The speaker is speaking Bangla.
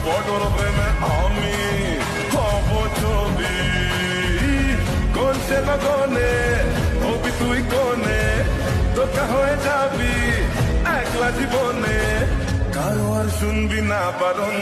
বড়র প্রেমে আমি হব ছবি কোন সে গগনে হবি তুই কোনে তোকে হয়ে যাবি একলা জীবনে কারো আর শুনবি না বারণ